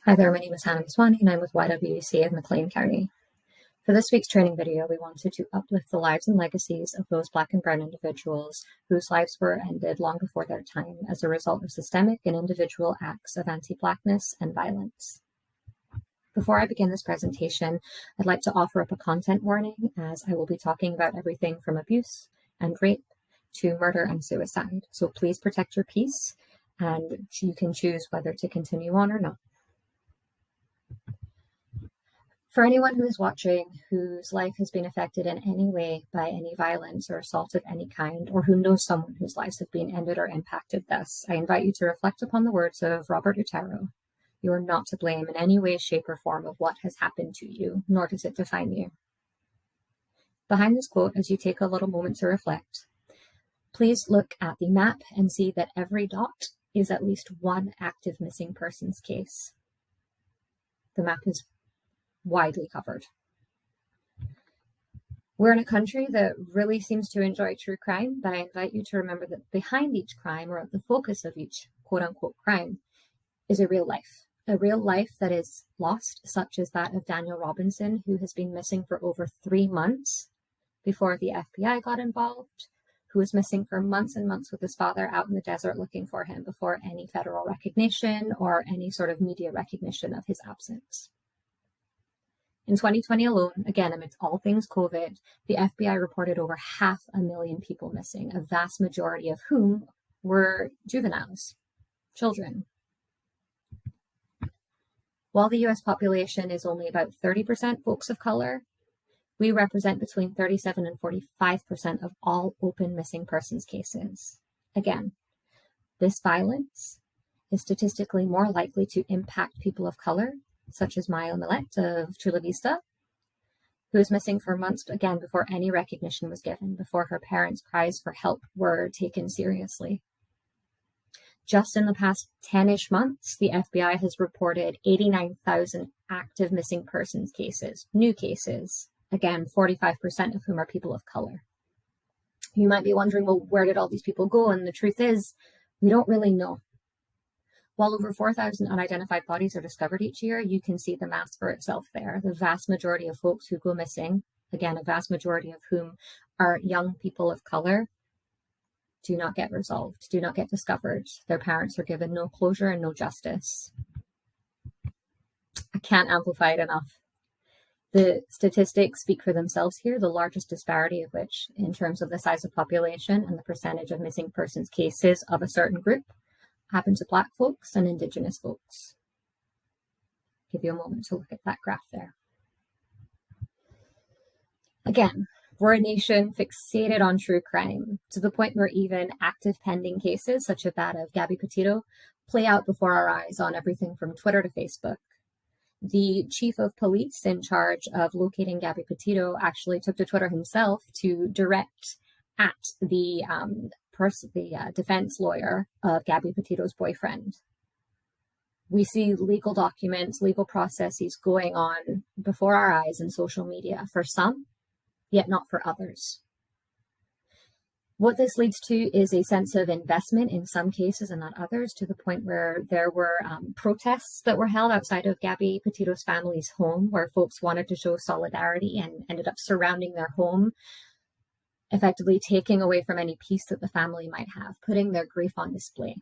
Hi there, my name is Hannah Jelani and I'm with YWCA Mclean County. For this week's training video, we wanted to uplift the lives and legacies of those Black and Brown individuals whose lives were ended long before their time as a result of systemic and individual acts of anti-Blackness and violence. Before I begin this presentation, I'd like to offer up a content warning, as I will be talking about everything from abuse and rape to murder and suicide. So please protect your peace, and you can choose whether to continue on or not. For anyone who is watching whose life has been affected in any way by any violence or assault of any kind, or who knows someone whose lives have been ended or impacted thus, I invite you to reflect upon the words of Robert Otero. You are not to blame in any way, shape, or form of what has happened to you, nor does it define you. Behind this quote, as you take a little moment to reflect, please look at the map and see that every dot is at least one active missing persons case. The map is widely covered. We're in a country that really seems to enjoy true crime, but I invite you to remember that behind each crime, or at the focus of each quote-unquote crime, is a real life that is lost, such as that of Daniel Robinson, who has been missing for over 3 months before the FBI got involved, who was missing for months and months with his father out in the desert looking for him before any federal recognition or any sort of media recognition of his absence. In 2020 alone, again, amidst all things COVID, the FBI reported over 500,000 people missing, a vast majority of whom were juveniles, children. While the US population is only about 30% folks of color, we represent between 37 and 45% of all open missing persons cases. Again, this violence is statistically more likely to impact people of color, such as Maya Millet of Chula Vista, who was missing for months, again, before any recognition was given, before her parents' cries for help were taken seriously. Just in the past 10-ish months, the FBI has reported 89,000 active missing persons cases, new cases, again, 45% of whom are people of color. You might be wondering, well, where did all these people go? And the truth is, we don't really know. While over 4,000 unidentified bodies are discovered each year, you can see the math for itself there. The vast majority of folks who go missing, again, a vast majority of whom are young people of color, do not get resolved, do not get discovered. Their parents are given no closure and no justice. I can't amplify it enough. The statistics speak for themselves here, the largest disparity of which, in terms of the size of population and the percentage of missing persons cases of a certain group, happen to Black folks and indigenous folks. Give you a moment to look at that graph there. Again, we're a nation fixated on true crime, to the point where even active pending cases, such as that of Gabby Petito, play out before our eyes on everything from Twitter to Facebook. The chief of police in charge of locating Gabby Petito actually took to Twitter himself to direct at the defense lawyer of Gabby Petito's boyfriend. We see legal documents, legal processes going on before our eyes in social media for some, yet not for others. What this leads to is a sense of investment in some cases and not others, to the point where there were protests that were held outside of Gabby Petito's family's home, where folks wanted to show solidarity and ended up surrounding their home, effectively taking away from any peace that the family might have, putting their grief on display.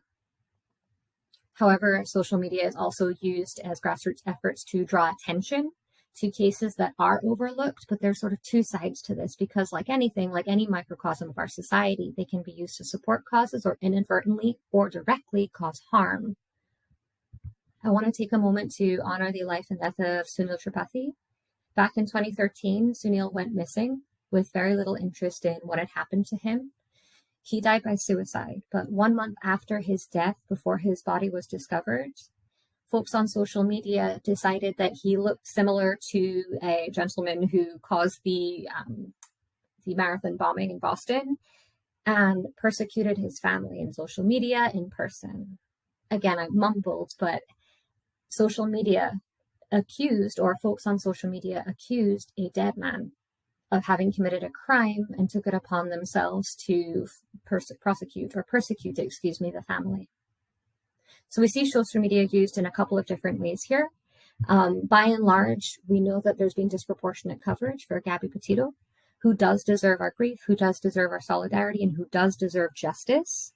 However, social media is also used as grassroots efforts to draw attention to cases that are overlooked, but there's sort of two sides to this, because like anything, like any microcosm of our society, they can be used to support causes or inadvertently or directly cause harm. I want to take a moment to honor the life and death of Sunil Tripathi. Back in 2013, Sunil went missing with very little interest in what had happened to him. He died by suicide, but 1 month after his death, before his body was discovered, folks on social media decided that he looked similar to a gentleman who caused the marathon bombing in Boston and persecuted his family in social media in person. Again, I mumbled, but social media accused, or folks on social media accused, a dead man of having committed a crime and took it upon themselves to persecute the family. So we see social media used in a couple of different ways here. By and large, we know that there's been disproportionate coverage for Gabby Petito, who does deserve our grief, who does deserve our solidarity, and who does deserve justice.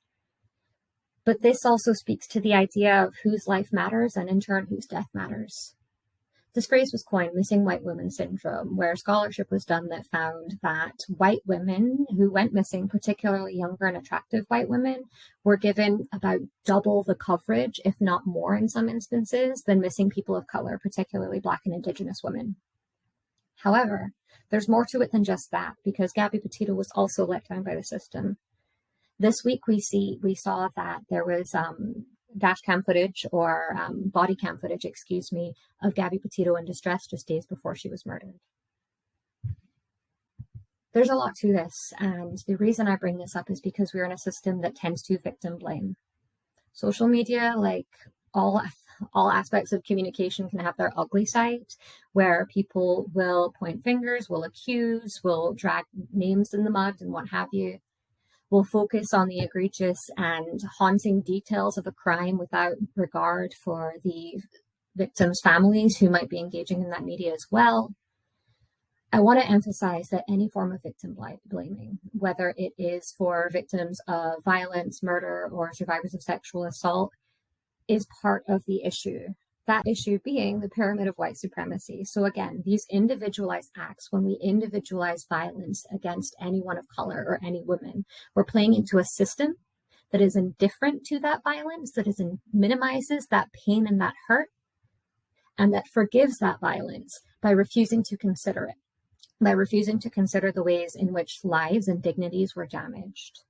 But this also speaks to the idea of whose life matters and in turn whose death matters. This phrase was coined, missing white women syndrome, where scholarship was done that found that white women who went missing, particularly younger and attractive white women, were given about double the coverage, if not more in some instances, than missing people of color, particularly Black and Indigenous women. However, there's more to it than just that, because Gabby Petito was also let down by the system. This week we saw that there was dash cam footage or body cam footage, of Gabby Petito in distress just days before she was murdered. There's a lot to this, and the reason I bring this up is because we're in a system that tends to victim blame. Social media, like all aspects of communication, can have their ugly side, where people will point fingers, will accuse, will drag names in the mud and what have you. Will focus on the egregious and haunting details of a crime without regard for the victims' families who might be engaging in that media as well. I want to emphasize that any form of victim blaming, whether it is for victims of violence, murder, or survivors of sexual assault, is part of the issue. That issue being the pyramid of white supremacy. So again, these individualized acts, when we individualize violence against anyone of color or any woman, we're playing into a system that is indifferent to that violence, that minimizes that pain and that hurt, and that forgives that violence by refusing to consider it, by refusing to consider the ways in which lives and dignities were damaged.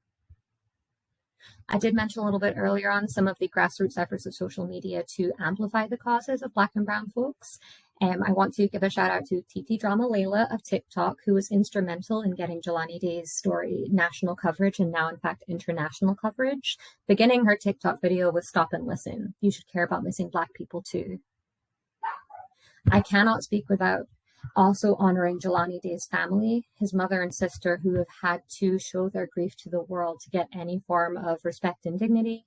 I did mention a little bit earlier on some of the grassroots efforts of social media to amplify the causes of Black and brown folks. I want to give a shout out to TT Drama Layla of TikTok, who was instrumental in getting Jelani Day's story national coverage and now, in fact, international coverage. Beginning her TikTok video with "Stop and listen. You should care about missing Black people too." I cannot speak without also honoring Jelani Day's family, his mother and sister, who have had to show their grief to the world to get any form of respect and dignity,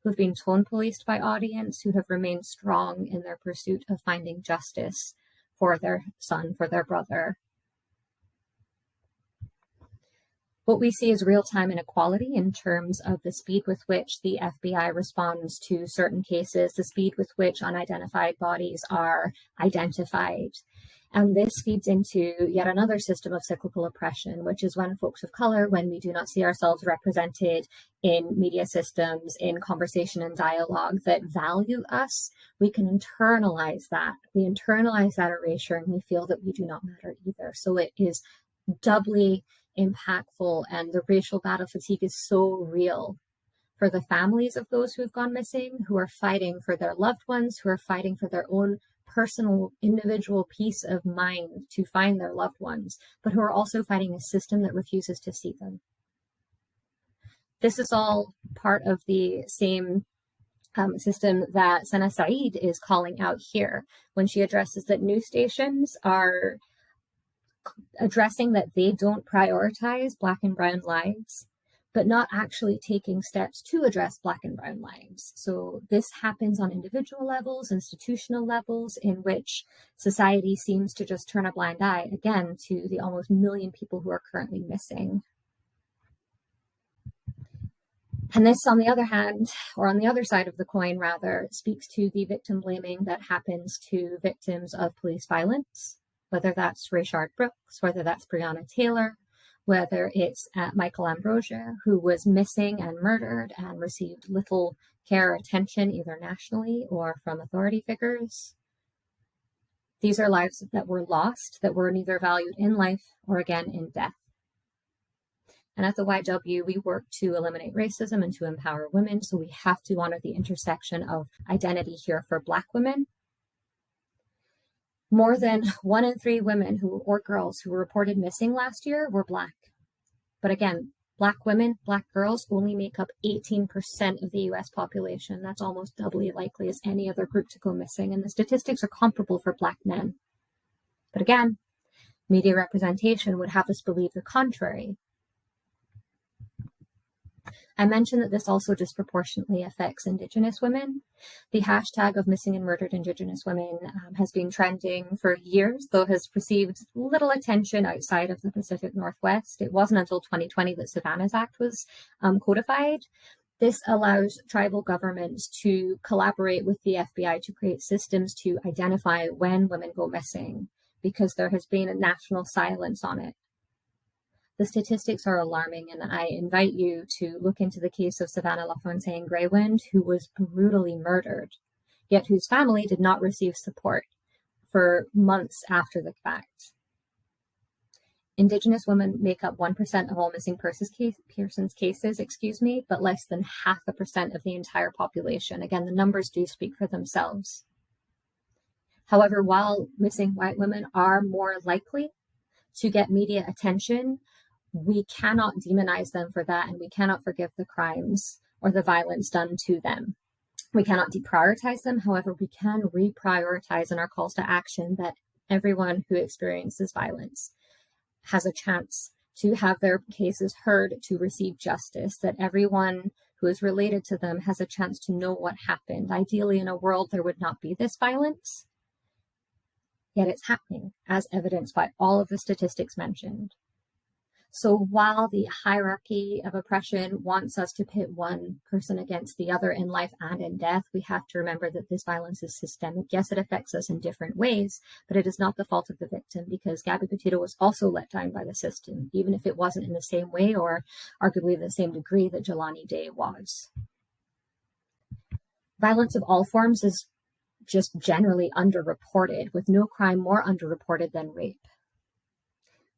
who have been tone policed by audience, who have remained strong in their pursuit of finding justice for their son, for their brother. What we see is real-time inequality in terms of the speed with which the FBI responds to certain cases, the speed with which unidentified bodies are identified. And this feeds into yet another system of cyclical oppression, which is when folks of color, when we do not see ourselves represented in media systems, in conversation and dialogue that value us, we can internalize that. We internalize that erasure and we feel that we do not matter either. So it is doubly impactful, and the racial battle fatigue is so real for the families of those who have gone missing, who are fighting for their loved ones, who are fighting for their own personal, individual peace of mind to find their loved ones, but who are also fighting a system that refuses to see them. This is all part of the same system that Sana Saeed is calling out here when she addresses that news stations are addressing that they don't prioritize Black and brown lives, but not actually taking steps to address Black and brown lives. So this happens on individual levels, institutional levels, in which society seems to just turn a blind eye, again, to the almost 1 million people who are currently missing. And this, on the other hand, or on the other side of the coin, rather, speaks to the victim blaming that happens to victims of police violence, whether that's Rayshard Brooks, whether that's Breonna Taylor, whether it's Michael Ambrosia, who was missing and murdered and received little care or attention, either nationally or from authority figures. These are lives that were lost, that were neither valued in life or, again, in death. And at the YW, we work to eliminate racism and to empower women, so we have to honor the intersection of identity here for Black women. More than 1 in 3 women or girls who were reported missing last year were Black. But again, Black women, Black girls only make up 18% of the US population. That's almost doubly likely as any other group to go missing. And the statistics are comparable for Black men. But again, media representation would have us believe the contrary. I mentioned that this also disproportionately affects Indigenous women. The hashtag of missing and murdered Indigenous women has been trending for years, though has received little attention outside of the Pacific Northwest. It wasn't until 2020 that Savannah's Act was codified. This allows tribal governments to collaborate with the FBI to create systems to identify when women go missing, because there has been a national silence on it. The statistics are alarming, and I invite you to look into the case of Savannah LaFontaine Greywind, who was brutally murdered, yet whose family did not receive support for months after the fact. Indigenous women make up 1% of all missing persons cases, but less than 0.5% of the entire population. Again, the numbers do speak for themselves. However, while missing white women are more likely to get media attention, we cannot demonize them for that, and we cannot forgive the crimes or the violence done to them. We cannot deprioritize them. However, we can reprioritize in our calls to action that everyone who experiences violence has a chance to have their cases heard, to receive justice, that everyone who is related to them has a chance to know what happened. Ideally, in a world there would not be this violence, yet it's happening, as evidenced by all of the statistics mentioned. So while the hierarchy of oppression wants us to pit one person against the other in life and in death, we have to remember that this violence is systemic. Yes, it affects us in different ways, but it is not the fault of the victim, because Gabby Petito was also let down by the system, even if it wasn't in the same way or arguably the same degree that Jelani Day was. Violence of all forms is just generally underreported, with no crime more underreported than rape.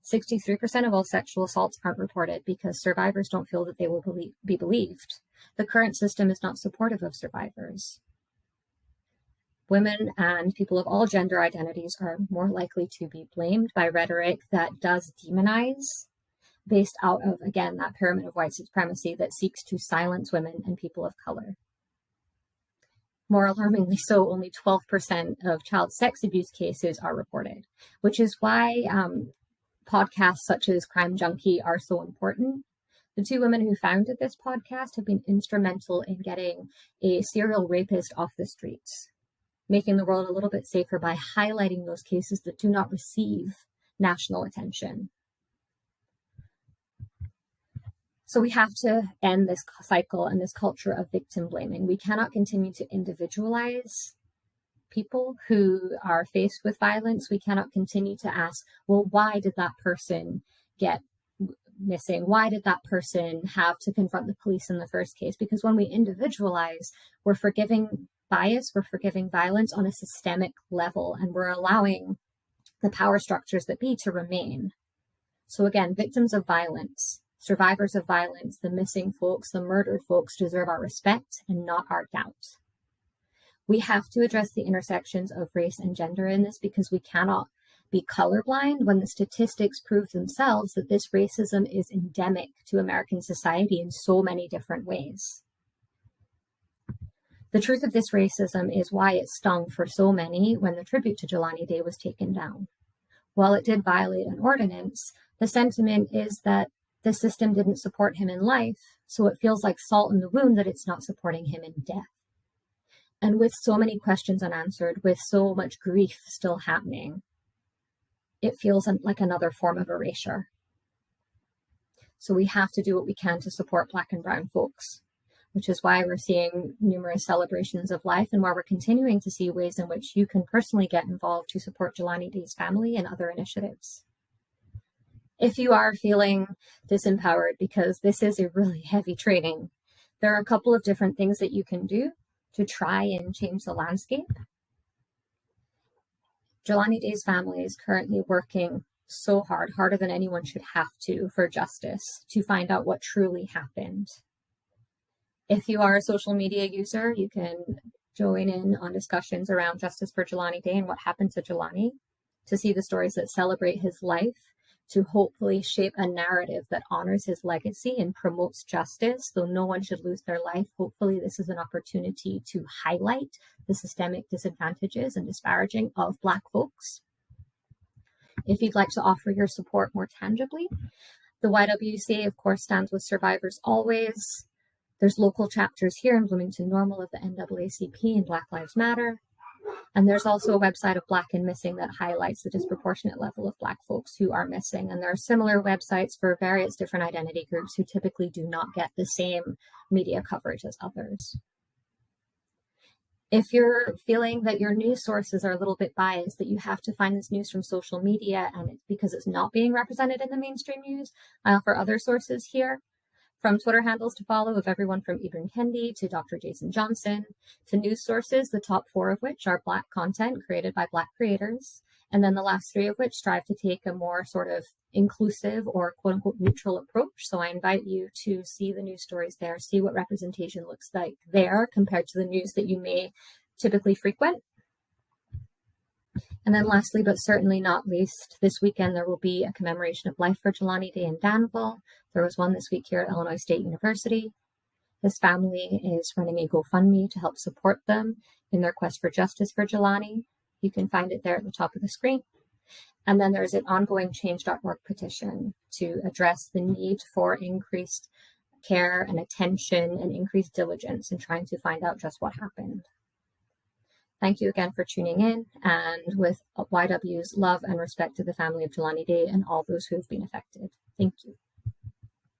63% of all sexual assaults aren't reported because survivors don't feel that they will be believed. The current system is not supportive of survivors. Women and people of all gender identities are more likely to be blamed by rhetoric that does demonize, based out of, again, that pyramid of white supremacy that seeks to silence women and people of color. More alarmingly so, only 12% of child sex abuse cases are reported, which is why podcasts such as Crime Junkie are so important. The two women who founded this podcast have been instrumental in getting a serial rapist off the streets, making the world a little bit safer by highlighting those cases that do not receive national attention. So we have to end this cycle and this culture of victim blaming. We cannot continue to individualize people who are faced with violence. We cannot continue to ask, well, why did that person get missing? Why did that person have to confront the police in the first case? Because when we individualize, we're forgiving bias, we're forgiving violence on a systemic level, and we're allowing the power structures that be to remain. So again, victims of violence, survivors of violence, the missing folks, the murdered folks deserve our respect and not our doubt. We have to address the intersections of race and gender in this, because we cannot be colorblind when the statistics prove themselves that this racism is endemic to American society in so many different ways. The truth of this racism is why it stung for so many when the tribute to Jelani Day was taken down. While it did violate an ordinance, the sentiment is that the system didn't support him in life, so it feels like salt in the wound that it's not supporting him in death. And with so many questions unanswered, with so much grief still happening, it feels like another form of erasure. So we have to do what we can to support Black and Brown folks, which is why we're seeing numerous celebrations of life, and why we're continuing to see ways in which you can personally get involved to support Jelani Day's family and other initiatives. If you are feeling disempowered because this is a really heavy training, there are a couple of different things that you can do to try and change the landscape. Jelani Day's family is currently working so hard, harder than anyone should have to, for justice, to find out what truly happened. If you are a social media user, you can join in on discussions around justice for Jelani Day and what happened to Jelani, to see the stories that celebrate his life, to hopefully shape a narrative that honors his legacy and promotes justice, though no one should lose their life. Hopefully this is an opportunity to highlight the systemic disadvantages and disparaging of Black folks. If you'd like to offer your support more tangibly, the YWCA, of course, stands with survivors always. There's local chapters here in Bloomington Normal of the NAACP and Black Lives Matter. And there's also a website of Black and Missing that highlights the disproportionate level of Black folks who are missing. And there are similar websites for various different identity groups who typically do not get the same media coverage as others. If you're feeling that your news sources are a little bit biased, that you have to find this news from social media and it's because it's not being represented in the mainstream news, I offer other sources here. From Twitter handles to follow of everyone from Ibram Kendi to Dr. Jason Johnson, to news sources, the top 4 of which are Black content created by Black creators, and then the last 3 of which strive to take a more sort of inclusive or quote unquote neutral approach. So I invite you to see the news stories there, see what representation looks like there compared to the news that you may typically frequent. And then lastly, but certainly not least, this weekend there will be a commemoration of Life for Jelani Day in Danville. There was one this week here at Illinois State University. His family is running a GoFundMe to help support them in their quest for justice for Jelani. You can find it there at the top of the screen. And then there's an ongoing change.org petition to address the need for increased care and attention and increased diligence in trying to find out just what happened. Thank you again for tuning in, and with YW's love and respect to the family of Jelani Day and all those who have been affected. Thank you.